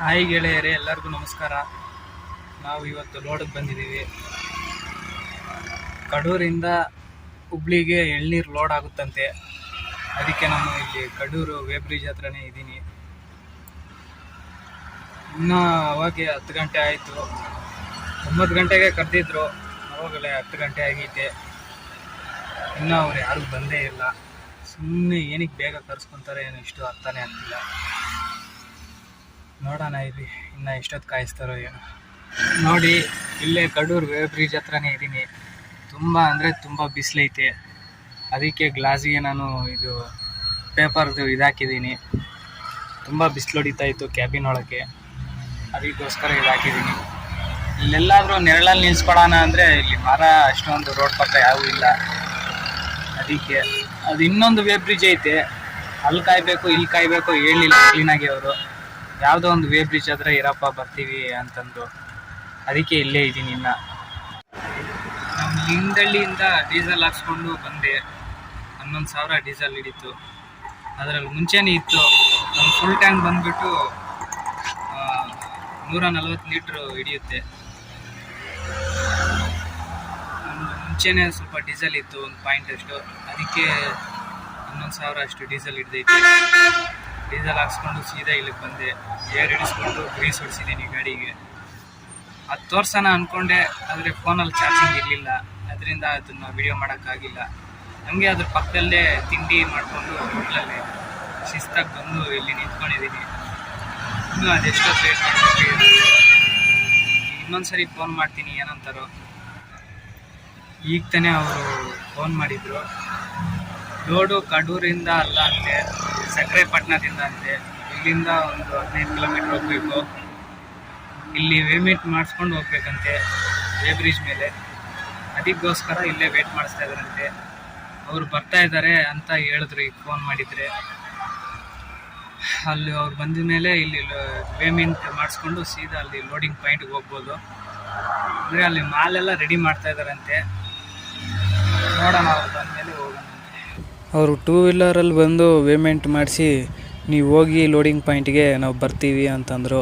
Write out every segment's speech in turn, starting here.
Hi ಗೆಳೆಯರೇ, ಎಲ್ಲರಿಗೂ ನಮಸ್ಕಾರ. ನಾವು ಇವತ್ತು ಲೋಡಿಗೆ ಬಂದಿದ್ದೀವಿ. ಕಡೂರಿಂದ ಹುಬ್ಳಿಗೆ ಎಳ್ನೀರು ಲೋಡ್ ಆಗುತ್ತಂತೆ. ಅದಕ್ಕೆ ನಾನು ಇಲ್ಲಿ ಕಡೂರು ವೇ ಬ್ರಿಡ್ಜ್ ಹತ್ರನೇ ಇದ್ದೀನಿ. ಇನ್ನೂ ಅವಾಗೆ 10 ಗಂಟೆ ಆಯಿತು. 9 ಗಂಟೆಗೆ ಕರೆದಿದ್ರು, ಅವಾಗಲೇ 10 ಗಂಟೆ ಆಗೈತೆ. ಇನ್ನೂ ಅವ್ರು ಯಾರೂ ಬಂದೇ ಇಲ್ಲ. ಸುಮ್ಮನೆ ಏನಕ್ಕೆ ಬೇಗ ಕರ್ಸ್ಕೊತಾರೆ ಏನೋ, ಇಷ್ಟು ಅರ್ಥನೇ ಆಗ್ತಿಲ್ಲ. ನೋಡೋಣ ಇಲ್ಲಿ ಇನ್ನು ಎಷ್ಟೊತ್ತು ಕಾಯಿಸ್ತಾರೋ ಏನೋ. ನೋಡಿ, ಇಲ್ಲೇ ಕಡೂರು ವೇ ಬ್ರಿಡ್ಜ್ ಹತ್ರನೇ ಇದ್ದೀನಿ. ತುಂಬ ಅಂದರೆ ತುಂಬ ಬಿಸಿಲೈತೆ. ಅದಕ್ಕೆ ಗ್ಲಾಸಿಗೆ ನಾನು ಇದು ಪೇಪರ್ದು ಇದಾಕಿದ್ದೀನಿ. ತುಂಬ ಬಿಸಿಲು ಹೊಡಿತಾ ಇತ್ತು ಕ್ಯಾಬಿನ್ ಒಳಗೆ, ಅದಕ್ಕೋಸ್ಕರ ಇದಾಕಿದ್ದೀನಿ. ಇಲ್ಲೆಲ್ಲಾದರೂ ನೆರಳಲ್ಲಿ ನಿಲ್ಸ್ಕೊಳೋಣ ಅಂದರೆ ಇಲ್ಲಿ ಮರ ಅಷ್ಟೊಂದು ರೋಡ್ ಪಕ್ಕ ಯಾವೂ ಇಲ್ಲ. ಅದಕ್ಕೆ ಅದು ಇನ್ನೊಂದು ವೇ ಬ್ರಿಡ್ಜ್ ಐತೆ, ಅಲ್ಲಿ ಕಾಯಬೇಕು ಇಲ್ಲಿ ಕಾಯಬೇಕು ಹೇಳಿಲ್ಲ ಕ್ಲೀನಾಗಿ ಅವರು. ಯಾವುದೋ ಒಂದು ವೇ ಬ್ರಿಡ್ಜ್ ಹತ್ರ ಇರಪ್ಪ ಬರ್ತೀವಿ ಅಂತಂದು, ಅದಕ್ಕೆ ಇಲ್ಲೇ ಇದ್ದೀನಿ. ಇನ್ನು ನಮ್ಮ ಲಿಂಗದಳ್ಳಿಯಿಂದ ಡೀಸೆಲ್ ಹಾಕ್ಸ್ಕೊಂಡು ಬಂದೆ. 11,000 ಡೀಸೆಲ್ ಹಿಡಿತು. ಅದರಲ್ಲಿ ಮುಂಚೆನೇ ಇತ್ತು. ನಮ್ಮ ಫುಲ್ ಟ್ಯಾಂಕ್ ಬಂದುಬಿಟ್ಟು 140 ಲೀಟ್ರು ಹಿಡಿಯುತ್ತೆ. ಮುಂಚೆನೇ ಸ್ವಲ್ಪ ಡೀಸೆಲ್ ಇತ್ತು, 1 ಪಾಯಿಂಟ್ ಅಷ್ಟು. ಅದಕ್ಕೆ 11,000 ಅಷ್ಟು ಡೀಸೆಲ್ ಹಿಡ್ದೈತೆ. ಡೀಸೆಲ್ ಹಾಕ್ಸ್ಕೊಂಡು ಸೀದಾ ಇಲ್ಲಿಗೆ ಬಂದೆ. ಏರ್ ಹಿಡಿಸ್ಕೊಂಡು ಗ್ರೀಸ್ ಹೊಡಿಸಿದ್ದೀನಿ ಗಾಡಿಗೆ. ಅದು ತೋರ್ಸೋಣ ಅಂದ್ಕೊಂಡೆ, ಆದರೆ ಫೋನಲ್ಲಿ ಚಾರ್ಜಿಂಗ್ ಇರಲಿಲ್ಲ. ಅದರಿಂದ ಅದನ್ನು ವಿಡಿಯೋ ಮಾಡೋಕ್ಕಾಗಿಲ್ಲ. ಹಂಗೆ ಅದ್ರ ಪಕ್ಕದಲ್ಲೇ ತಿಂಡಿ ಮಾಡಿಕೊಂಡು ಹೋಟ್ಲಲ್ಲಿ ಶಿಸ್ತಾಗಿ ಬಂದು ಇಲ್ಲಿ ನಿಂತ್ಕೊಂಡಿದ್ದೀನಿ. ಇನ್ನೂ ಅದೆಷ್ಟೊತ್ತು ವೇಟ್ ಮಾಡಬೇಕು. ಇನ್ನೊಂದ್ಸರಿ ಫೋನ್ ಮಾಡ್ತೀನಿ ಏನಂತಾರೋ. ಈಗ ತಾನೇ ಅವರು ಫೋನ್ ಮಾಡಿದರು. ಲೋಡು ಕಡೂರಿಂದ ಅಲ್ಲ ಅಂತೆ, ಸಕ್ರೆಪಟ್ಟಣದಿಂದ ಅಂತೆ. ಇಲ್ಲಿಂದ ಒಂದು 15 ಕಿಲೋಮೀಟ್ರ್ ಹೋಗಬೇಕು. ಇಲ್ಲಿ ವೇಮಿಟ್ ಮಾಡಿಸ್ಕೊಂಡು ಹೋಗ್ಬೇಕಂತೆ ವೇ ಬ್ರಿಡ್ಜ್ ಮೇಲೆ. ಅದಕ್ಕೋಸ್ಕರ ಇಲ್ಲೇ ವೇಟ್ ಮಾಡಿಸ್ತಾ ಇದ್ದಾರಂತೆ. ಅವ್ರು ಬರ್ತಾ ಇದ್ದಾರೆ ಅಂತ ಹೇಳಿದ್ರು ಈಗ ಫೋನ್ ಮಾಡಿದರೆ. ಅಲ್ಲಿ ಅವ್ರು ಬಂದ ಮೇಲೆ ಇಲ್ಲಿ ವೇಮಿಂಟ್ ಮಾಡಿಸ್ಕೊಂಡು ಸೀದಾ ಅಲ್ಲಿ ಲೋಡಿಂಗ್ ಪಾಯಿಂಟ್ಗೆ ಹೋಗ್ಬೋದು. ಅಂದರೆ ಅಲ್ಲಿ ಮಾಲೆಲ್ಲ ರೆಡಿ ಮಾಡ್ತಾ ಇದ್ದಾರಂತೆ. ನೋಡೋಣ, ಅವ್ರು ಬಂದಮೇಲೆ ಹೋಗೋಣ. ಅವರು 2 ವೀಲರಲ್ಲಿ ಬಂದು ವೇಮೆಂಟ್ ಮಾಡಿಸಿ ನೀವು ಹೋಗಿ ಲೋಡಿಂಗ್ ಪಾಯಿಂಟ್ಗೆ ನಾವು ಬರ್ತೀವಿ ಅಂತಂದರು.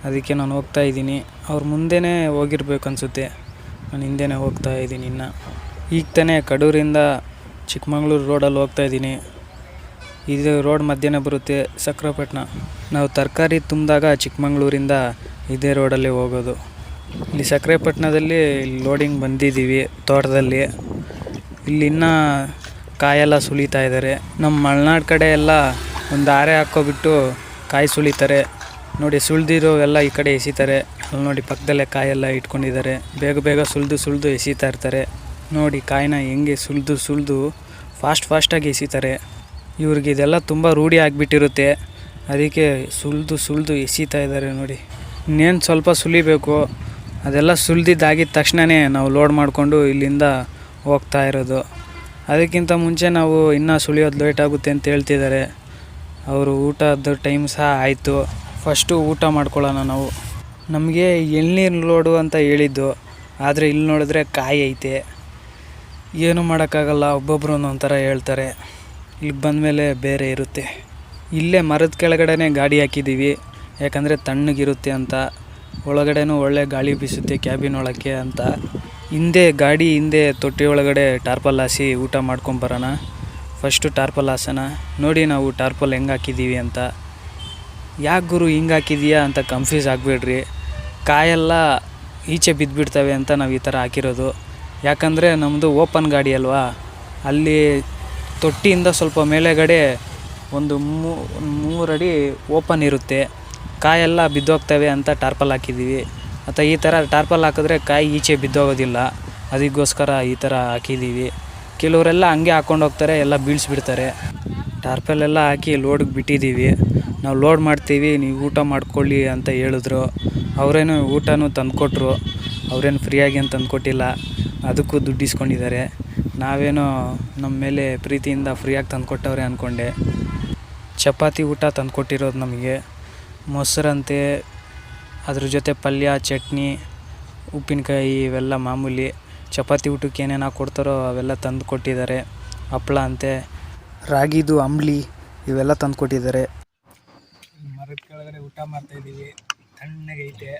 ಅದಕ್ಕೆ ನಾನು ಹೋಗ್ತಾ ಇದ್ದೀನಿ. ಅವ್ರ ಮುಂದೆನೇ ಹೋಗಿರ್ಬೇಕು ಅನಿಸುತ್ತೆ, ನಾನು ಹಿಂದೆನೇ ಹೋಗ್ತಾ ಇದ್ದೀನಿ. ಇನ್ನು ಈಗ ತಾನೇ ಕಡೂರಿಂದ ಚಿಕ್ಕಮಂಗ್ಳೂರು ರೋಡಲ್ಲಿ ಹೋಗ್ತಾ ಇದ್ದೀನಿ. ಇದು ರೋಡ್ ಮಧ್ಯನೇ ಬರುತ್ತೆ ಸಕ್ರೆಪಟ್ಟಣ. ನಾವು ತರಕಾರಿ ತುಂಬಿದಾಗ ಚಿಕ್ಕಮಂಗ್ಳೂರಿಂದ ಇದೇ ರೋಡಲ್ಲಿ ಹೋಗೋದು. ಇಲ್ಲಿ ಸಕ್ರೆಪಟ್ಟಣದಲ್ಲಿ ಲೋಡಿಂಗ್ ಬಂದಿದ್ದೀವಿ ತೋಟದಲ್ಲಿ. ಇಲ್ಲಿ ಇನ್ನೂ ಕಾಯೆಲ್ಲ ಸುಲಿತಾ ಇದ್ದಾರೆ. ನಮ್ಮ ಮಲೆನಾಡು ಕಡೆ ಎಲ್ಲ ಒಂದು ಆರೆ ಹಾಕ್ಕೊಬಿಟ್ಟು ಕಾಯಿ ಸುಲಿತಾರೆ ನೋಡಿ. ಸುಲಿದಿರೋ ಎಲ್ಲ ಈ ಕಡೆ ಎಸಿತಾರೆ. ಅಲ್ಲಿ ನೋಡಿ ಪಕ್ಕದಲ್ಲೇ ಕಾಯೆಲ್ಲ ಇಟ್ಕೊಂಡಿದ್ದಾರೆ. ಬೇಗ ಬೇಗ ಸುಲಿದು ಎಸಿತಾ ಇರ್ತಾರೆ ನೋಡಿ. ಕಾಯಿನ ಹೆಂಗೆ ಸುಲಿದು ಫಾಸ್ಟಾಗಿ ಎಸಿತಾರೆ. ಇವ್ರಿಗೆ ಇದೆಲ್ಲ ತುಂಬ ರೂಢಿ ಆಗಿಬಿಟ್ಟಿರುತ್ತೆ. ಅದಕ್ಕೆ ಸುಲಿದು ಎಸಿತಾ ಇದ್ದಾರೆ ನೋಡಿ. ಇನ್ನೇನು ಸ್ವಲ್ಪ ಸುಲಿಬೇಕು. ಅದೆಲ್ಲ ಸುಲಿದಿದ್ದಾಗಿದ್ದ ತಕ್ಷಣವೇ ನಾವು ಲೋಡ್ ಮಾಡಿಕೊಂಡು ಇಲ್ಲಿಂದ ಹೋಗ್ತಾ ಇರೋದು. ಅದಕ್ಕಿಂತ ಮುಂಚೆ ನಾವು ಇನ್ನೂ ಸುಳಿಯೋದು ಲೇಟ್ ಆಗುತ್ತೆ ಅಂತ ಹೇಳ್ತಿದ್ದಾರೆ ಅವರು. ಊಟದ ಟೈಮ್ ಸಹ ಆಯಿತು. ಫಸ್ಟು ಊಟ ಮಾಡ್ಕೊಳ್ಳೋಣ ನಾವು. ನಮಗೆ ಎಳ್ನೀರು ಲೋಡು ಅಂತ ಹೇಳಿದ್ದು, ಆದರೆ ಇಲ್ಲಿ ನೋಡಿದ್ರೆ ಕಾಯಿ ಐತೆ. ಏನೂ ಮಾಡೋಕ್ಕಾಗಲ್ಲ, ಒಬ್ಬೊಬ್ಬರು ಒಂಥರ ಹೇಳ್ತಾರೆ. ಇಲ್ಲಿಗೆ ಬಂದಮೇಲೆ ಬೇರೆ ಇರುತ್ತೆ. ಇಲ್ಲೇ ಮರದ ಕೆಳಗಡೆನೇ ಗಾಡಿ ಹಾಕಿದ್ದೀವಿ, ಯಾಕಂದರೆ ತಣ್ಣಗಿರುತ್ತೆ ಅಂತ. ಒಳಗಡೆನೂ ಒಳ್ಳೆ ಗಾಳಿ ಬೀಸುತ್ತೆ ಕ್ಯಾಬಿನ್ ಒಳಗೆ ಅಂತ. ಗಾಡಿ ಹಿಂದೆ ತೊಟ್ಟಿ ಒಳಗಡೆ ಟಾರ್ಪಲ್ ಹಾಸಿ ಊಟ ಮಾಡ್ಕೊಂಬರೋಣ. ಫಸ್ಟು ಟಾರ್ಪಲ್ ಹಾಸೋಣ. ನೋಡಿ ನಾವು ಟಾರ್ಪಲ್ ಹೆಂಗೆ ಹಾಕಿದ್ದೀವಿ ಅಂತ. ಯಾಕೆ ಗುರು ಹಿಂಗೆ ಹಾಕಿದೀಯಾ ಅಂತ ಕನ್ಫ್ಯೂಸ್ ಆಗಬೇಡ್ರಿ. ಕಾಯೆಲ್ಲ ಈಚೆ ಬಿದ್ದುಬಿಡ್ತವೆ ಅಂತ ನಾವು ಈ ಥರ ಹಾಕಿರೋದು. ಯಾಕಂದರೆ ನಮ್ಮದು ಓಪನ್ ಗಾಡಿ ಅಲ್ವಾ, ಅಲ್ಲಿ ತೊಟ್ಟಿಯಿಂದ ಸ್ವಲ್ಪ ಮೇಲೆಗಡೆ ಒಂದು 3 ಅಡಿ ಓಪನ್ ಇರುತ್ತೆ. ಕಾಯೆಲ್ಲ ಬಿದ್ದೋಗ್ತವೆ ಅಂತ ಟಾರ್ಪಲ್ ಹಾಕಿದ್ದೀವಿ. ಅಥವಾ ಈ ಥರ ಟಾರ್ಪಲ್ ಹಾಕಿದ್ರೆ ಕಾಯಿ ಈಚೆ ಬಿದ್ದೋಗೋದಿಲ್ಲ. ಅದಕ್ಕೋಸ್ಕರ ಈ ಥರ ಹಾಕಿದ್ದೀವಿ. ಕೆಲವರೆಲ್ಲ ಹಂಗೆ ಹಾಕ್ಕೊಂಡು ಹೋಗ್ತಾರೆ, ಎಲ್ಲ ಬೀಳಿಸ್ಬಿಡ್ತಾರೆ. ಟಾರ್ಪಲೆಲ್ಲ ಹಾಕಿ ಲೋಡ್ಗೆ ಬಿಟ್ಟಿದ್ದೀವಿ. ನಾವು ಲೋಡ್ ಮಾಡ್ತೀವಿ, ನೀವು ಊಟ ಮಾಡ್ಕೊಳ್ಳಿ ಅಂತ ಹೇಳಿದ್ರು. ಅವರೇನು ಊಟನೂ ತಂದುಕೊಟ್ರು. ಅವರೇನು ಫ್ರೀಯಾಗಿ ಏನು ತಂದುಕೊಟ್ಟಿಲ್ಲ, ಅದಕ್ಕೂ ದುಡ್ಡು ಇಸ್ಕೊಂಡಿದ್ದಾರೆ. ನಾವೇನೋ ನಮ್ಮ ಮೇಲೆ ಪ್ರೀತಿಯಿಂದ ಫ್ರೀಯಾಗಿ ತಂದುಕೊಟ್ಟವ್ರೆ ಅಂದ್ಕೊಂಡೆ. ಚಪಾತಿ ಊಟ ತಂದುಕೊಟ್ಟಿರೋದು ನಮಗೆ. ಮೊಸರಂತೆ, ಅದ್ರ ಜೊತೆ ಪಲ್ಯ, ಚಟ್ನಿ, ಉಪ್ಪಿನಕಾಯಿ ಇವೆಲ್ಲ ಮಾಮೂಲಿ. ಚಪಾತಿ ಊಟಕ್ಕೆ ಏನೇನು ಕೊಡ್ತಾರೋ ಅವೆಲ್ಲ ತಂದು ಕೊಟ್ಟಿದ್ದಾರೆ. ಹಪ್ಪಳ ಅಂತೆ, ರಾಗಿದು ಅಂಬ್ಲಿ ಇವೆಲ್ಲ ತಂದು ಕೊಟ್ಟಿದ್ದಾರೆ. ಮರದ ಕೆಳಗಡೆ ಊಟ ಮಾಡ್ತಾಯಿದ್ದೀವಿ. ತಣ್ಣಗೈತೆ.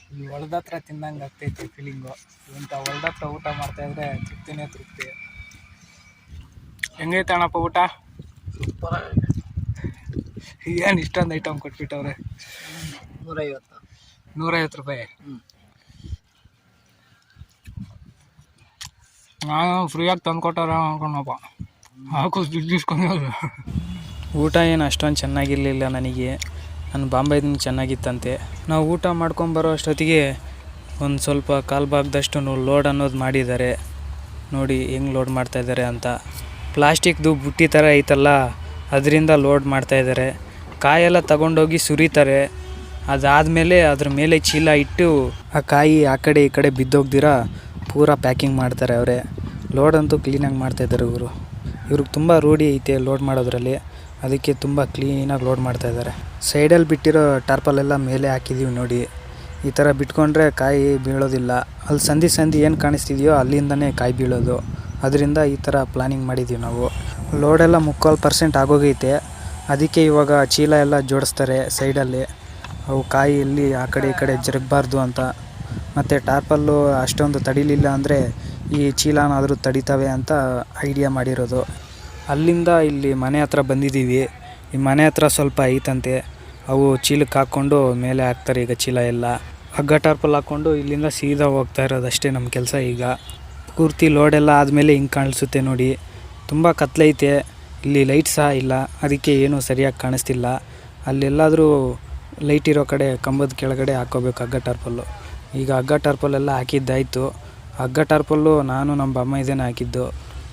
ಇಲ್ಲಿ ಹೊಲದತ್ರ ತಿನ್ನಂಗೆ ಆಗ್ತೈತೆ ಫೀಲಿಂಗು. ಇಂಥ ಹೊಲದತ್ರ ಊಟ ಮಾಡ್ತಾಯಿದ್ರೆ ತೃಪ್ತಿನೇ ತೃಪ್ತಿ. ಹೆಂಗೈತೆ ಅಣ್ಣಪ್ಪ ಊಟ? ಏನು ಇಷ್ಟೊಂದು ಐಟಮ್ ಕೊಟ್ಬಿಟ್ಟವ್ರೆ? 150 ರೂಪಾಯಿ. ನಾನು ಫ್ರೀಯಾಗಿ ತಂದುಕೊಟ್ಟಾರ ಅನ್ಕೊಂಡಪ್ಪ, ಹಾಕು ದುಡ್ಡು ಇಸ್ಕೊಂಡು. ಊಟ ಏನು ಅಷ್ಟೊಂದು ಚೆನ್ನಾಗಿರಲಿಲ್ಲ ನನಗೆ. ನಾನು ಬಾಂಬೆದಿಂದ ಚೆನ್ನಾಗಿತ್ತಂತೆ. ನಾವು ಊಟ ಮಾಡ್ಕೊಂಬರೋ ಅಷ್ಟೊತ್ತಿಗೆ ಒಂದು ಸ್ವಲ್ಪ ಕಾಲು ಭಾಗದಷ್ಟು ಲೋಡ್ ಅನ್ನೋದು ಮಾಡಿದ್ದಾರೆ. ನೋಡಿ ಹೆಂಗೆ ಲೋಡ್ ಮಾಡ್ತಾಯಿದ್ದಾರೆ ಅಂತ. ಪ್ಲಾಸ್ಟಿಕ್ದು ಬುಟ್ಟಿ ಥರ ಐತಲ್ಲ, ಅದರಿಂದ ಲೋಡ್ ಮಾಡ್ತಾಯಿದ್ದಾರೆ. ಕಾಯೆಲ್ಲ ತಗೊಂಡೋಗಿ ಸುರಿತಾರೆ. ಅದಾದಮೇಲೆ ಅದ್ರ ಮೇಲೆ ಚೀಲ ಇಟ್ಟು ಆ ಕಾಯಿ ಆ ಕಡೆ ಈ ಕಡೆ ಬಿದ್ದೋಗ್ದಿರ ಪೂರಾ ಪ್ಯಾಕಿಂಗ್ ಮಾಡ್ತಾರೆ ಅವರೇ. ಲೋಡ್ ಅಂತೂ ಕ್ಲೀನಾಗಿ ಮಾಡ್ತಾಯಿದ್ದಾರೆ ಇವರು. ಇವ್ರಿಗೆ ತುಂಬ ರೂಢಿ ಐತೆ ಲೋಡ್ ಮಾಡೋದ್ರಲ್ಲಿ, ಅದಕ್ಕೆ ತುಂಬ ಕ್ಲೀನಾಗಿ ಲೋಡ್ ಮಾಡ್ತಾಯಿದ್ದಾರೆ. ಸೈಡಲ್ಲಿ ಬಿಟ್ಟಿರೋ ಟಾರ್ಪಲೆಲ್ಲ ಮೇಲೆ ಹಾಕಿದ್ದೀವಿ ನೋಡಿ. ಈ ಥರ ಬಿಟ್ಕೊಂಡ್ರೆ ಕಾಯಿ ಬೀಳೋದಿಲ್ಲ. ಅಲ್ಲಿ ಸಂದಿ ಏನು ಕಾಣಿಸ್ತಿದೆಯೋ ಅಲ್ಲಿಂದನೇ ಕಾಯಿ ಬೀಳೋದು. ಅದರಿಂದ ಈ ಥರ ಪ್ಲಾನಿಂಗ್ ಮಾಡಿದ್ದೀವಿ ನಾವು. ಲೋಡೆಲ್ಲ 3/4% ಆಗೋಗೈತೆ. ಅದಕ್ಕೆ ಇವಾಗ ಚೀಲ ಎಲ್ಲ ಜೋಡಿಸ್ತಾರೆ ಸೈಡಲ್ಲಿ. ಅವು ಕಾಯಿ ಎಲ್ಲಿ ಆ ಕಡೆ ಈ ಕಡೆ ಜರುಗಬಾರ್ದು ಅಂತ. ಮತ್ತು ಟಾರ್ಪಲ್ಲು ಅಷ್ಟೊಂದು ತಡಿಲಿಲ್ಲ ಅಂದರೆ ಈ ಚೀಲನಾದರೂ ತಡಿತವೆ ಅಂತ ಐಡಿಯಾ ಮಾಡಿರೋದು. ಅಲ್ಲಿಂದ ಇಲ್ಲಿ ಮನೆ ಹತ್ರ ಬಂದಿದ್ದೀವಿ. ಈ ಮನೆ ಹತ್ರ ಸ್ವಲ್ಪ ಐತಂತೆ, ಅವು ಚೀಲಕ್ಕೆ ಹಾಕ್ಕೊಂಡು ಮೇಲೆ ಹಾಕ್ತಾರೆ ಈಗ ಚೀಲ ಎಲ್ಲ. ಹಗ್ಗ ಟಾರ್ಪಲ್ ಹಾಕ್ಕೊಂಡು ಇಲ್ಲಿಂದ ಸೀದಾ ಹೋಗ್ತಾ ಇರೋದಷ್ಟೇ ನಮ್ಮ ಕೆಲಸ ಈಗ. ಪೂರ್ತಿ ಲೋಡೆಲ್ಲ ಆದಮೇಲೆ ಹಿಂಗೆ ಕಾಣಿಸುತ್ತೆ ನೋಡಿ. ತುಂಬ ಕತ್ಲೈತೆ, ಇಲ್ಲಿ ಲೈಟ್ ಸಹ ಇಲ್ಲ, ಅದಕ್ಕೆ ಏನೂ ಸರಿಯಾಗಿ ಕಾಣಿಸ್ತಿಲ್ಲ. ಅಲ್ಲೆಲ್ಲಾದರೂ ಲೈಟ್ ಇರೋ ಕಡೆ ಕಂಬದ ಕೆಳಗಡೆ ಹಾಕ್ಕೋಬೇಕು ಹಗ್ಗ ಟಾರ್ಪಲ್ಲು. ಈಗ ಹಗ್ಗ ಟಾರ್ಪಲ್ಲೆಲ್ಲ ಹಾಕಿದ್ದಾಯಿತು. ಹಗ್ಗ ಟಾರ್ಪಲ್ಲು ನಾನು ನಮ್ಮ ಅಮ್ಮ ಇದೇನೆ ಹಾಕಿದ್ದು,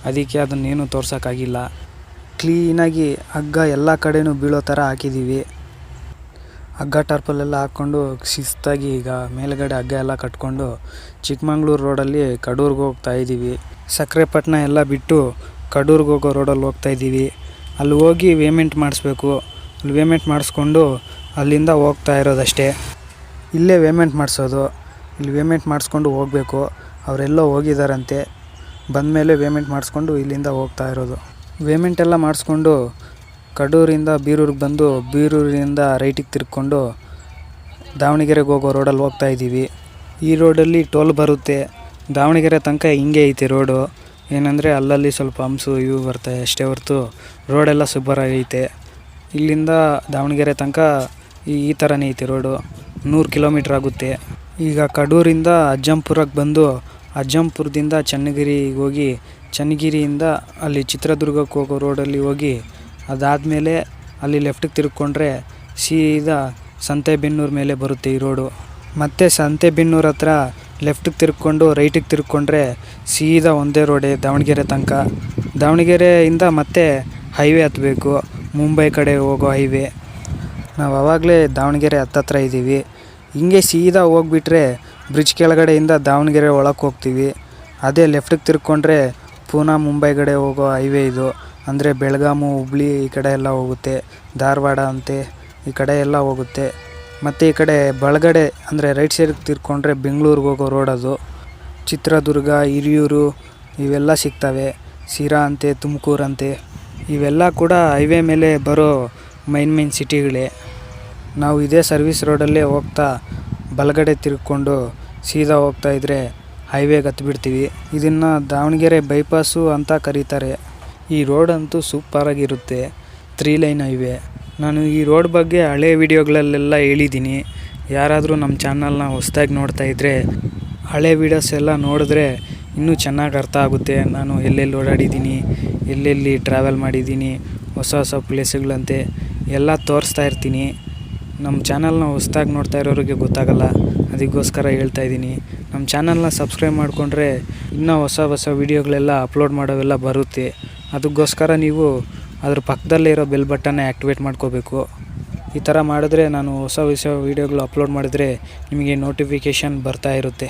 ಅದಕ್ಕೆ ಅದನ್ನೇನು ತೋರ್ಸೋಕ್ಕಾಗಿಲ್ಲ. ಕ್ಲೀನಾಗಿ ಹಗ್ಗ ಎಲ್ಲ ಕಡೆನೂ ಬೀಳೋ ಥರ ಹಾಕಿದ್ದೀವಿ. ಹಗ್ಗ ಟಾರ್ಪಲ್ಲೆಲ್ಲ ಹಾಕ್ಕೊಂಡು ಶಿಸ್ತಾಗಿ ಈಗ ಮೇಲ್ಗಡೆ ಹಗ್ಗ ಎಲ್ಲ ಕಟ್ಕೊಂಡು ಚಿಕ್ಕಮಂಗ್ಳೂರು ರೋಡಲ್ಲಿ ಕಡೂರ್ಗೆ ಹೋಗ್ತಾಯಿದ್ದೀವಿ. ಸಕ್ಕರೆಪಟ್ಟಣ ಎಲ್ಲ ಬಿಟ್ಟು ಕಡೂರ್ಗೆ ಹೋಗೋ ರೋಡಲ್ಲಿ ಹೋಗ್ತಾಯಿದ್ದೀವಿ. ಅಲ್ಲಿ ಹೋಗಿ ಪೇಮೆಂಟ್ ಮಾಡಿಸ್ಬೇಕು. ಅಲ್ಲಿ ಪೇಮೆಂಟ್ ಮಾಡಿಸ್ಕೊಂಡು ಅಲ್ಲಿಂದ ಹೋಗ್ತಾ ಇರೋದಷ್ಟೇ. ಇಲ್ಲೇ ಪೇಮೆಂಟ್ ಮಾಡಿಸೋದು. ಇಲ್ಲಿ ಪೇಮೆಂಟ್ ಮಾಡಿಸ್ಕೊಂಡು ಹೋಗಬೇಕು. ಅವರೆಲ್ಲೋ ಹೋಗಿದ್ದಾರಂತೆ. ಬಂದಮೇಲೆ ಪೇಮೆಂಟ್ ಮಾಡಿಸ್ಕೊಂಡು ಇಲ್ಲಿಂದ ಹೋಗ್ತಾ ಇರೋದು. ಪೇಮೆಂಟ್ ಎಲ್ಲ ಮಾಡಿಸ್ಕೊಂಡು ಕಡೂರಿಂದ ಬೀರೂರಿಗೆ ಬಂದು ಬೀರೂರಿಂದ ರೈಟಿಗೆ ತಿರ್ಕೊಂಡು ದಾವಣಗೆರೆಗೆ ಹೋಗೋ ರೋಡಲ್ಲಿ ಹೋಗ್ತಾಯಿದ್ದೀವಿ. ಈ ರೋಡಲ್ಲಿ ಟೋಲ್ ಬರುತ್ತೆ. ದಾವಣಗೆರೆ ತನಕ ಹಿಂಗೆ ಐತೆ ರೋಡು. ಏನಂದರೆ ಅಲ್ಲಲ್ಲಿ ಸ್ವಲ್ಪ ಹಂಸು ಇವು ಬರ್ತವೆ ಅಷ್ಟೇ ಹೊರತು ರೋಡೆಲ್ಲ ಸೂಪರಾಗೈತೆ. ಇಲ್ಲಿಂದ ದಾವಣಗೆರೆ ತನಕ ಈ ಥರನೇ ಐತೆ ರೋಡು. 100 ಕಿಲೋಮೀಟ್ರ್ ಆಗುತ್ತೆ. ಈಗ ಕಡೂರಿಂದ ಅಜ್ಜಂಪುರಕ್ಕೆ ಬಂದು ಅಜ್ಜಂಪುರದಿಂದ ಚನ್ನಗಿರಿಗೆ ಹೋಗಿ ಚನ್ನಗಿರಿಯಿಂದ ಅಲ್ಲಿ ಚಿತ್ರದುರ್ಗಕ್ಕೆ ಹೋಗೋ ರೋಡಲ್ಲಿ ಹೋಗಿ ಅದಾದಮೇಲೆ ಅಲ್ಲಿ ಲೆಫ್ಟಿಗೆ ತಿರ್ಕೊಂಡ್ರೆ ಸೀದಾ ಸಂತೆಬೆನ್ನೂರು ಮೇಲೆ ಬರುತ್ತೆ ಈ ರೋಡು. ಮತ್ತು ಸಂತೆಬೆನ್ನೂರು ಹತ್ರ ಲೆಫ್ಟಿಗೆ ತಿರ್ಕೊಂಡು ರೈಟಿಗೆ ತಿರ್ಕೊಂಡ್ರೆ ಸೀದಾ ಒಂದೇ ರೋಡೇ ದಾವಣಗೆರೆ ತನಕ. ದಾವಣಗೆರೆಯಿಂದ ಮತ್ತೆ ಹೈವೇ ಹತ್ತಬೇಕು, ಮುಂಬೈ ಕಡೆ ಹೋಗೋ ಹೈವೇ. ನಾವು ಆವಾಗಲೇ ದಾವಣಗೆರೆ ಹತ್ತತ್ರ ಇದ್ದೀವಿ. ಹಿಂಗೆ ಸೀದಾ ಹೋಗ್ಬಿಟ್ರೆ ಬ್ರಿಡ್ಜ್ ಕೆಳಗಡೆಯಿಂದ ದಾವಣಗೆರೆ ಒಳಕ್ಕೆ ಹೋಗ್ತೀವಿ. ಅದೇ ಲೆಫ್ಟಿಗೆ ತಿರ್ಕೊಂಡ್ರೆ ಪೂನಾ ಮುಂಬೈ ಕಡೆ ಹೋಗೋ ಹೈವೇ ಇದು. ಅಂದರೆ ಬೆಳಗಾಮು ಹುಬ್ಳಿ ಈ ಕಡೆ ಎಲ್ಲ ಹೋಗುತ್ತೆ, ಧಾರವಾಡ ಅಂತೆ ಈ ಕಡೆ ಎಲ್ಲ ಹೋಗುತ್ತೆ. ಮತ್ತು ಈ ಕಡೆ ಬಲಗಡೆ ಅಂದರೆ ರೈಟ್ ಸೈಡ್ಗೆ ತಿರ್ಕೊಂಡ್ರೆ ಬೆಂಗಳೂರಿಗೆ ಹೋಗೋ ರೋಡ್ ಅದು. ಚಿತ್ರದುರ್ಗ, ಹಿರಿಯೂರು ಇವೆಲ್ಲ ಸಿಗ್ತವೆ. ಸಿರಾ ಅಂತೆ, ತುಮಕೂರು ಅಂತೆ ಇವೆಲ್ಲ ಕೂಡ ಹೈವೇ ಮೇಲೆ ಬರೋ ಮೈನ್ ಸಿಟಿಗಳೇ. ನಾವು ಇದೇ ಸರ್ವಿಸ್ ರೋಡಲ್ಲೇ ಹೋಗ್ತಾ ಬಲಗಡೆ ತಿರ್ಕೊಂಡು ಸೀದಾ ಹೋಗ್ತಾಯಿದ್ರೆ ಹೈವೇಗೆ ಹತ್ಬಿಡ್ತೀವಿ. ಇದನ್ನು ದಾವಣಗೆರೆ ಬೈಪಾಸು ಅಂತ ಕರೀತಾರೆ. ಈ ರೋಡ್ ಅಂತೂ ಸೂಪರಾಗಿರುತ್ತೆ, 3 ಲೈನ್ ಹೈವೇ. ನಾನು ಈ ರೋಡ್ ಬಗ್ಗೆ ಹಳೆ ವಿಡಿಯೋಗಳಲ್ಲೆಲ್ಲ ಹೇಳಿದ್ದೀನಿ. ಯಾರಾದರೂ ನಮ್ಮ ಚಾನಲ್ನ ಹೊಸ್ದಾಗಿ ನೋಡ್ತಾಯಿದ್ರೆ ಹಳೆ ವೀಡಿಯೋಸ್ ಎಲ್ಲ ನೋಡಿದ್ರೆ ಇನ್ನೂ ಚೆನ್ನಾಗಿ ಅರ್ಥ ಆಗುತ್ತೆ. ನಾನು ಎಲ್ಲೆಲ್ಲಿ ಓಡಾಡಿದ್ದೀನಿ, ಎಲ್ಲೆಲ್ಲಿ ಟ್ರಾವೆಲ್ ಮಾಡಿದ್ದೀನಿ, ಹೊಸ ಪ್ಲೇಸುಗಳಂತೆ ಎಲ್ಲ ತೋರಿಸ್ತಾ ಇರ್ತೀನಿ. ನಮ್ಮ ಚಾನಲ್ನ ಹೊಸ್ದಾಗಿ ನೋಡ್ತಾ ಇರೋರಿಗೆ ಗೊತ್ತಾಗಲ್ಲ, ಅದಕ್ಕೋಸ್ಕರ ಹೇಳ್ತಾಯಿದ್ದೀನಿ. ನಮ್ಮ ಚಾನಲ್ನ ಸಬ್ಸ್ಕ್ರೈಬ್ ಮಾಡಿಕೊಂಡ್ರೆ ಇನ್ನೂ ಹೊಸ ವೀಡಿಯೋಗಳೆಲ್ಲ ಅಪ್ಲೋಡ್ ಮಾಡೋವೆಲ್ಲ ಬರುತ್ತೆ. ಅದಕ್ಕೋಸ್ಕರ ನೀವು ಅದ್ರ ಪಕ್ಕದಲ್ಲೇ ಇರೋ ಬೆಲ್ ಬಟನ್ನ ಆ್ಯಕ್ಟಿವೇಟ್ ಮಾಡ್ಕೋಬೇಕು. ಈ ಥರ ಮಾಡಿದ್ರೆ ನಾನು ಹೊಸ ವೀಡಿಯೋಗಳು ಅಪ್ಲೋಡ್ ಮಾಡಿದ್ರೆ ನಿಮಗೆ ನೋಟಿಫಿಕೇಷನ್ ಬರ್ತಾ ಇರುತ್ತೆ.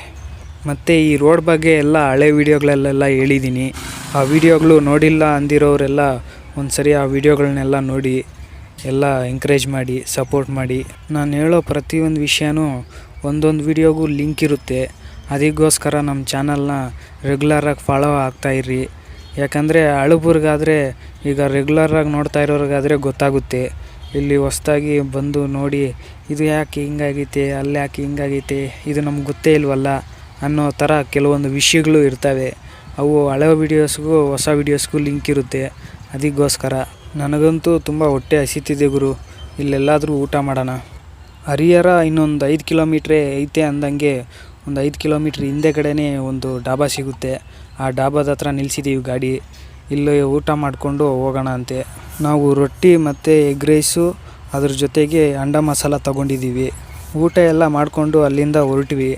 ಮತ್ತು ಈ ರೋಡ್ ಬಗ್ಗೆ ಎಲ್ಲ ಹಳೆ ವೀಡಿಯೋಗಳಲ್ಲೆಲ್ಲ ಹೇಳಿದ್ದೀನಿ. ಆ ವೀಡಿಯೋಗಳು ನೋಡಿಲ್ಲ ಅಂದಿರೋರೆಲ್ಲ ಒಂದು ಸರಿ ಆ ವೀಡಿಯೋಗಳನ್ನೆಲ್ಲ ನೋಡಿ ಎಲ್ಲ ಎಂಕರೇಜ್ ಮಾಡಿ, ಸಪೋರ್ಟ್ ಮಾಡಿ. ನಾನು ಹೇಳೋ ಪ್ರತಿಯೊಂದು ವಿಷಯನೂ ಒಂದೊಂದು ವೀಡಿಯೋಗೂ ಲಿಂಕ್ ಇರುತ್ತೆ. ಅದಕ್ಕೋಸ್ಕರ ನಮ್ಮ ಚಾನಲ್ನ ರೆಗ್ಯುಲರಾಗಿ ಫಾಲೋ ಆಗ್ತಾಯಿರ್ರಿ. ಯಾಕಂದರೆ ಹಳಬರಿಗಾದರೆ ಈಗ ರೆಗ್ಯುಲರಾಗಿ ನೋಡ್ತಾ ಇರೋರಿಗಾದರೆ ಗೊತ್ತಾಗುತ್ತೆ ಇಲ್ಲಿ ಹೊಸ್ದಾಗಿ ಬಂದು ನೋಡಿ ಇದು ಯಾಕೆ ಹಿಂಗಾಗೈತೆ, ಅಲ್ಲಿ ಯಾಕೆ ಹಿಂಗಾಗೈತೆ, ಇದು ನಮ್ಗೆ ಗೊತ್ತೇ ಇಲ್ವಲ್ಲ ಅನ್ನೋ ಥರ ಕೆಲವೊಂದು ವಿಷಯಗಳು ಇರ್ತವೆ. ಅವು ಹಳೆ ವೀಡಿಯೋಸ್ಗೂ ಹೊಸ ವೀಡಿಯೋಸ್ಗೂ ಲಿಂಕ್ ಇರುತ್ತೆ. ಅದಕ್ಕೋಸ್ಕರ ನನಗಂತೂ ತುಂಬ ಹೊಟ್ಟೆ ಹಸಿತಿದೆ ಗುರು. ಇಲ್ಲೆಲ್ಲಾದರೂ ಊಟ ಮಾಡೋಣ. ಹರಿಹರ ಇನ್ನೊಂದು 5 ಕಿಲೋಮೀಟ್ರೇ ಐತೆ ಅಂದಂಗೆ ಒಂದು 5 ಕಿಲೋಮೀಟ್ರ್ ಹಿಂದೆ ಕಡೆನೇ ಒಂದು ಡಾಬಾ ಸಿಗುತ್ತೆ. ಆ ಡಾಬಾದ ಹತ್ರ ನಿಲ್ಲಿಸಿದ್ದೀವಿ ಗಾಡಿ. ಇಲ್ಲಿ ಊಟ ಮಾಡಿಕೊಂಡು ಹೋಗೋಣ ಅಂತೆ. ನಾವು ರೊಟ್ಟಿ ಮತ್ತು ಎಗ್ ರೈಸು ಅದ್ರ ಜೊತೆಗೆ ಅಂಡ ಮಸಾಲ ತಗೊಂಡಿದ್ದೀವಿ. ಊಟ ಎಲ್ಲ ಮಾಡಿಕೊಂಡು ಅಲ್ಲಿಂದ ಹೊರಟ್ವಿ.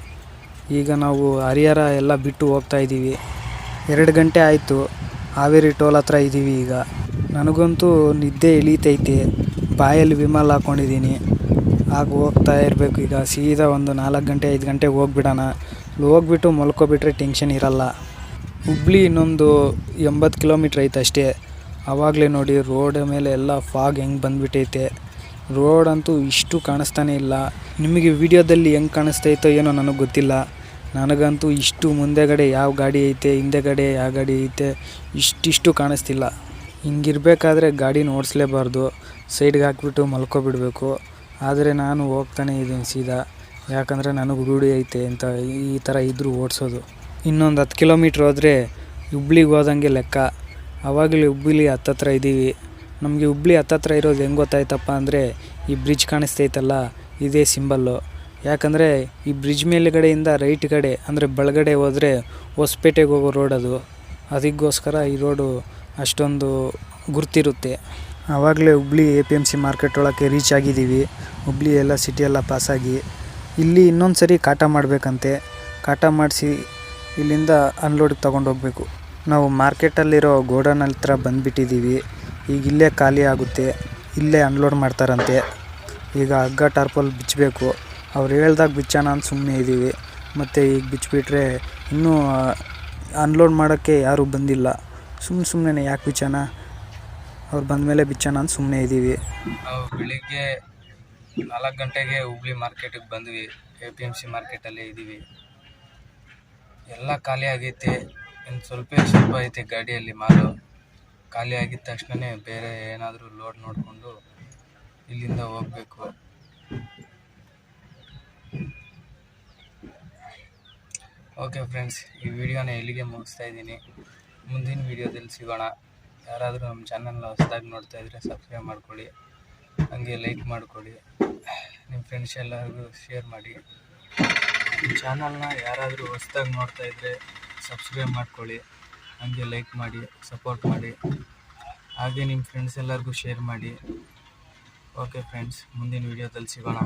ಈಗ ನಾವು ಹರಿಹರ ಎಲ್ಲ ಬಿಟ್ಟು ಹೋಗ್ತಾಯಿದ್ದೀವಿ. 2 ಗಂಟೆ ಆಯಿತು. ಹಾವೇರಿ ಟೋಲ್ ಹತ್ರ ಇದ್ದೀವಿ ಈಗ. ನನಗಂತೂ ನಿದ್ದೆ ಇಳೀತೈತೆ. ಬಾಯಲ್ಲಿ ವಿಮಲ್ ಹಾಕ್ಕೊಂಡಿದ್ದೀನಿ. ಆಗ ಹೋಗ್ತಾ ಇರಬೇಕು. ಈಗ ಸೀದಾ ಒಂದು 4 ಗಂಟೆ 5 ಗಂಟೆಗೆ ಹೋಗ್ಬಿಡೋಣ. ಹೋಗ್ಬಿಟ್ಟು ಮಲ್ಕೊಬಿಟ್ರೆ ಟೆನ್ಷನ್ ಇರಲ್ಲ. ಹುಬ್ಳಿ ಇನ್ನೊಂದು 80 ಕಿಲೋಮೀಟ್ರ್ ಐತೆ ಅಷ್ಟೇ. ಆವಾಗಲೇ ನೋಡಿ ರೋಡ್ ಮೇಲೆ ಎಲ್ಲ ಫಾಗ್ ಹೆಂಗೆ ಬಂದುಬಿಟ್ಟೈತೆ. ರೋಡ್ ಅಂತೂ ಇಷ್ಟು ಕಾಣಿಸ್ತಾನೆ ಇಲ್ಲ. ನಿಮಗೆ ವಿಡಿಯೋದಲ್ಲಿ ಹೆಂಗೆ ಕಾಣಿಸ್ತೈತೋ ಏನೋ ನನಗೆ ಗೊತ್ತಿಲ್ಲ. ನನಗಂತೂ ಇಷ್ಟು ಮುಂದೆಗಡೆ ಯಾವ ಗಾಡಿ ಐತೆ, ಹಿಂದೆಗಡೆ ಯಾವ ಗಾಡಿ ಐತೆ ಇಷ್ಟಿಷ್ಟು ಕಾಣಿಸ್ತಿಲ್ಲ. ಹಿಂಗಿರಬೇಕಾದ್ರೆ ಗಾಡಿನ ಓಡಿಸ್ಲೇಬಾರ್ದು. ಸೈಡ್ಗೆ ಹಾಕ್ಬಿಟ್ಟು ಮಲ್ಕೊಬಿಡ್ಬೇಕು. ಆದರೆ ನಾನು ಹೋಗ್ತಾನೆ ಇದ್ದೀನಿ ಸೀದಾ. ಯಾಕಂದರೆ ನನಗೆ ರೂಢಿ ಐತೆ ಅಂತ ಈ ಥರ ಇದ್ದರೂ ಓಡಿಸೋದು. ಇನ್ನೊಂದು 10 ಕಿಲೋಮೀಟ್ರ್ ಹೋದರೆ ಹುಬ್ಳಿಗೆ ಹೋದಂಗೆ ಲೆಕ್ಕ. ಆವಾಗಲೇ ಹುಬ್ಳಿ ಹತ್ತತ್ರ ಇದ್ದೀವಿ. ನಮಗೆ ಹುಬ್ಳಿ ಹತ್ತತ್ರ ಇರೋದು ಹೆಂಗೆ ಗೊತ್ತಾಯ್ತಪ್ಪ ಅಂದರೆ ಈ ಬ್ರಿಡ್ಜ್ ಕಾಣಿಸ್ತೈತಲ್ಲ ಇದೇ ಸಿಂಬಲ್ಲು. ಯಾಕಂದರೆ ಈ ಬ್ರಿಡ್ಜ್ ಮೇಲುಗಡೆಯಿಂದ ರೈಟ್ ಕಡೆ ಅಂದರೆ ಬಲಗಡೆ ಹೋದರೆ ಹೊಸಪೇಟೆಗೆ ಹೋಗೋ ರೋಡ್ ಅದು. ಅದಕ್ಕೋಸ್ಕರ ಈ ರೋಡು ಅಷ್ಟೊಂದು ಗುರ್ತಿರುತ್ತೆ. ಆವಾಗಲೇ ಹುಬ್ಳಿ APMC ಮಾರ್ಕೆಟ್ ಒಳಗೆ ರೀಚ್ ಆಗಿದ್ದೀವಿ. ಹುಬ್ಳಿ ಎಲ್ಲ ಸಿಟಿ ಎಲ್ಲ ಪಾಸಾಗಿ ಇಲ್ಲಿ ಇನ್ನೊಂದು ಸರಿ ಕಾಟ ಮಾಡಬೇಕಂತೆ. ಕಾಟ ಮಾಡಿಸಿ ಇಲ್ಲಿಂದ ಅನ್ಲೋಡಿಗೆ ತೊಗೊಂಡೋಗ್ಬೇಕು. ನಾವು ಮಾರ್ಕೆಟಲ್ಲಿರೋ ಗೋಡನ್ ಹತ್ರ ಬಂದುಬಿಟ್ಟಿದ್ದೀವಿ. ಈಗ ಇಲ್ಲೇ ಖಾಲಿ ಆಗುತ್ತೆ. ಇಲ್ಲೇ ಅನ್ಲೋಡ್ ಮಾಡ್ತಾರಂತೆ. ಈಗ ಹಗ್ಗ ಟಾರ್ಪಲ್ ಬಿಚ್ಚಬೇಕು. ಅವ್ರು ಹೇಳ್ದಾಗ ಬಿಚ್ಚೋಣ ಅಂತ ಸುಮ್ಮನೆ ಇದ್ದೀವಿ. ಮತ್ತು ಈಗ ಬಿಚ್ಚಿಬಿಟ್ರೆ ಇನ್ನೂ ಅನ್ಲೋಡ್ ಮಾಡೋಕ್ಕೆ ಯಾರೂ ಬಂದಿಲ್ಲ. ಸುಮ್ಮನೆ ಯಾಕೆ ಬಿಚ್ಚೋಣ, ಅವ್ರು ಬಂದಮೇಲೆ ಬಿಚ್ಚೋಣ ಅಂತ ಸುಮ್ಮನೆ ಇದ್ದೀವಿ. ನಾವು ಬೆಳಿಗ್ಗೆ 4 ಗಂಟೆಗೆ ಹುಬ್ಳಿ ಮಾರ್ಕೆಟಿಗೆ ಬಂದ್ವಿ. APMC ಮಾರ್ಕೆಟಲ್ಲೇ ಇದ್ದೀವಿ. ಎಲ್ಲ ಖಾಲಿ ಆಗೈತೆ. ಇನ್ನು ಸ್ವಲ್ಪ ಐತೆ ಗಾಡಿಯಲ್ಲಿ ಮಾಲು. ಖಾಲಿ ಆಗಿದ ತಕ್ಷಣ ಬೇರೆ ಏನಾದರೂ ಲೋಡ್ ನೋಡಿಕೊಂಡು ಇಲ್ಲಿಂದ ಹೋಗಬೇಕು. ಓಕೆ ಫ್ರೆಂಡ್ಸ್, ಈ ವಿಡಿಯೋನ ಇಲ್ಲಿಗೆ ಮುಗಿಸ್ತಾ ಇದ್ದೀನಿ. ಮುಂದಿನ ವಿಡಿಯೋದಲ್ಲಿ ಸಿಗೋಣ. ಯಾರಾದರೂ ನಮ್ಮ ಚಾನಲ್ನ ಹೊಸದಾಗಿ ನೋಡ್ತಾ ಇದ್ದರೆ ಸಬ್ಸ್ಕ್ರೈಬ್ ಮಾಡ್ಕೊಳ್ಳಿ. ಹಾಗೆ ಲೈಕ್ ಮಾಡ್ಕೊಳ್ಳಿ. ನಿಮ್ಮ ಫ್ರೆಂಡ್ಸ್ ಎಲ್ಲರಿಗೂ ಶೇರ್ ಮಾಡಿ. ಈ ಚಾನಲ್ನ ಯಾರಾದರೂ ಹೊಸದಾಗಿ ನೋಡ್ತಾ ಇದ್ದರೆ ಸಬ್ಸ್ಕ್ರೈಬ್ ಮಾಡ್ಕೊಳ್ಳಿ. ಹಾಗೆ ಲೈಕ್ ಮಾಡಿ, ಸಪೋರ್ಟ್ ಮಾಡಿ. ಹಾಗೆ ನಿಮ್ಮ ಫ್ರೆಂಡ್ಸ್ ಎಲ್ಲರಿಗೂ ಶೇರ್ ಮಾಡಿ. ಓಕೆ ಫ್ರೆಂಡ್ಸ್, ಮುಂದಿನ ವಿಡಿಯೋದಲ್ಲಿ ಸಿಗೋಣ.